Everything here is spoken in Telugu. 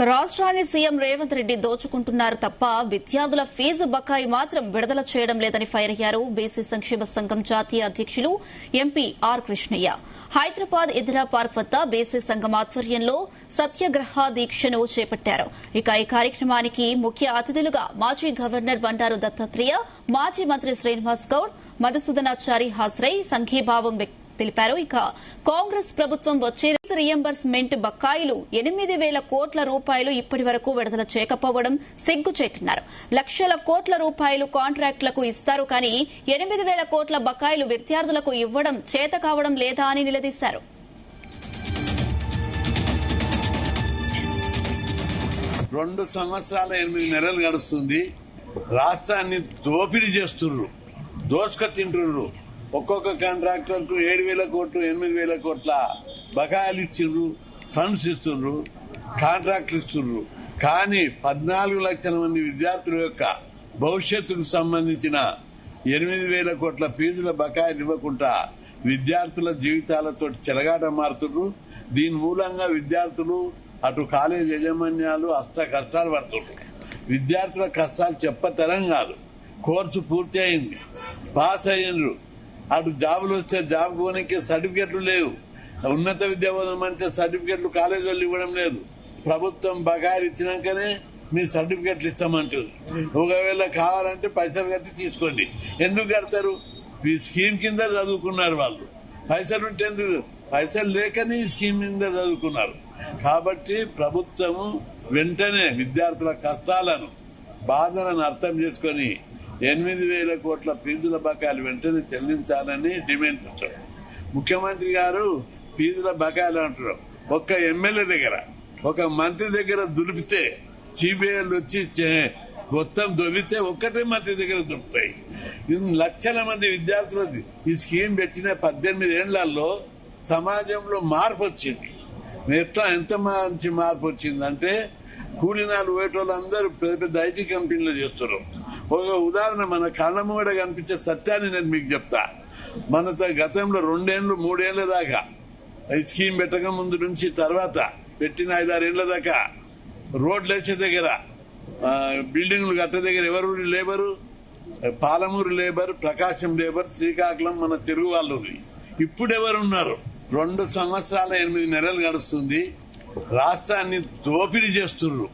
రాష్ట్రాన్ని సీఎం రేవంత్ రెడ్డి దోచుకుంటున్నారు తప్ప విద్యార్థుల ఫీజు బకాయి మాత్రం విడుదల చేయడం లేదని ఫైర్ అయ్యారు బీసీ సంక్షేమ సంఘం జాతీయ అధ్యక్షులు MP R Krishnaiah. Hyderabad Indira park వద్ద బీసీ సంఘం ఆధ్వర్యంలో సత్యాగ్రహ దీక్షను చేపట్టారు. ఈ కార్యక్రమానికి ముఖ్య అతిథులుగా మాజీ గవర్నర్ బండారు దత్తాత్రేయ, మాజీ మంత్రి శ్రీనివాస్ గౌడ్, మధుసూదనాచారి హాజరై సంఘీభావం తెలిపారు. ఇక కాంగ్రెస్ ప్రభుత్వం వచ్చే రీయింబర్స్మెంట్ బకాయిలు 8,000 కోట్ల రూపాయలు ఇప్పటి వరకు విడుదల చేయకపోవడం సిగ్గుచేటన్నారు. లక్షల కోట్ల రూపాయలు కాంట్రాక్టులకు ఇస్తారు కానీ 8,000 కోట్ల బకాయిలు విద్యార్థులకు ఇవ్వడం చేత కావడం లేదా అని నిలదీశారు. 2 సంవత్సరాల 8 నెలలు గడుస్తుంది. రాష్ట్రాన్ని దోపిడీ చేస్తున్నారు, దోసుక తింటున్నారు. ఒక్కొక్క కాంట్రాక్టర్కు 7,000 కోట్లు 8,000 కోట్ల బకాయిలు ఇచ్చిండ్రు, ఫండ్స్ ఇస్తున్నారు, కాంట్రాక్టులు ఇస్తున్నారు. కానీ 14 లక్షల మంది విద్యార్థుల యొక్క భవిష్యత్తుకు సంబంధించిన 8,000 కోట్ల ఫీజుల బకాయిలు ఇవ్వకుండా విద్యార్థుల జీవితాలతో చెలగాట మారుతున్నారు. దీని మూలంగా విద్యార్థులు అటు కాలేజ్ యాజమాన్యాలు కష్టాలు పడుతున్నారు. విద్యార్థుల కష్టాలు చెప్పతరం కాదు. కోర్సు పూర్తి అయింది, పాస్ అయ్యిండ్రు, అటు జాబులు వస్తే జాబ్ పోనీకి సర్టిఫికెట్లు లేవు. ఉన్నత విద్యా పోదామంటే సర్టిఫికెట్లు కాలేజీ వాళ్ళు ఇవ్వడం లేదు. ప్రభుత్వం బకాయిలు ఇచ్చినాకనే మీ సర్టిఫికెట్లు ఇస్తామంటారు. ఒకవేళ కావాలంటే పైసలు కట్టి తీసుకోండి. ఎందుకు కడతారు? ఈ స్కీమ్ కింద చదువుకున్నారు వాళ్ళు. పైసలు ఉంటే ఎందుకు? పైసలు లేకనే ఈ స్కీమ్ కింద చదువుకున్నారు. కాబట్టి ప్రభుత్వము వెంటనే విద్యార్థుల కష్టాలను, బాధలను అర్థం చేసుకొని 8,000 కోట్ల ఫీజుల బకాయిలు వెంటనే చెల్లించాలని డిమాండ్ చేస్తారు. ముఖ్యమంత్రి గారు ఫీజుల బకాయిలు అంటారు. ఒక్క ఎమ్మెల్యే దగ్గర, ఒక మంత్రి దగ్గర దులిపితే సిబిఐలు వచ్చి మొత్తం దొరికితే ఒక్కటే మంత్రి దగ్గర దొరుకుతాయి. లక్షల మంది విద్యార్థులు ఈ స్కీమ్ పెట్టిన 18 ఏళ్లలో సమాజంలో మార్పు వచ్చింది. ఎంత మంచి మార్పు వచ్చిందంటే కూలీనాలు పోయేటోళ్ళు అందరూ పెద్ద పెద్ద ఐటీ కంపెనీలు చేస్తున్నారు. ఒక ఉదాహరణ, మన కళ్ళ ముంగడ కనిపించే సత్యాన్ని నేను మీకు చెప్తా. మన గతంలో 2 ఏళ్ళు 3 ఏళ్ల దాకా ఈ స్కీమ్ పెట్టక ముందు నుంచి తర్వాత పెట్టిన 5-6 ఏళ్ల దాకా రోడ్లు వేసే దగ్గర, బిల్డింగ్లు కట్టే దగ్గర ఎవరు లేబరు? పాలమూరు లేబర్, ప్రకాశం లేబర్, శ్రీకాకుళం మన తెలుగు వాళ్ళు. ఇప్పుడు ఎవరున్నారు? 2 సంవత్సరాల 8 నెలలు గడుస్తుంది. రాష్ట్రాన్ని దోపిడీ చేస్తున్నారు.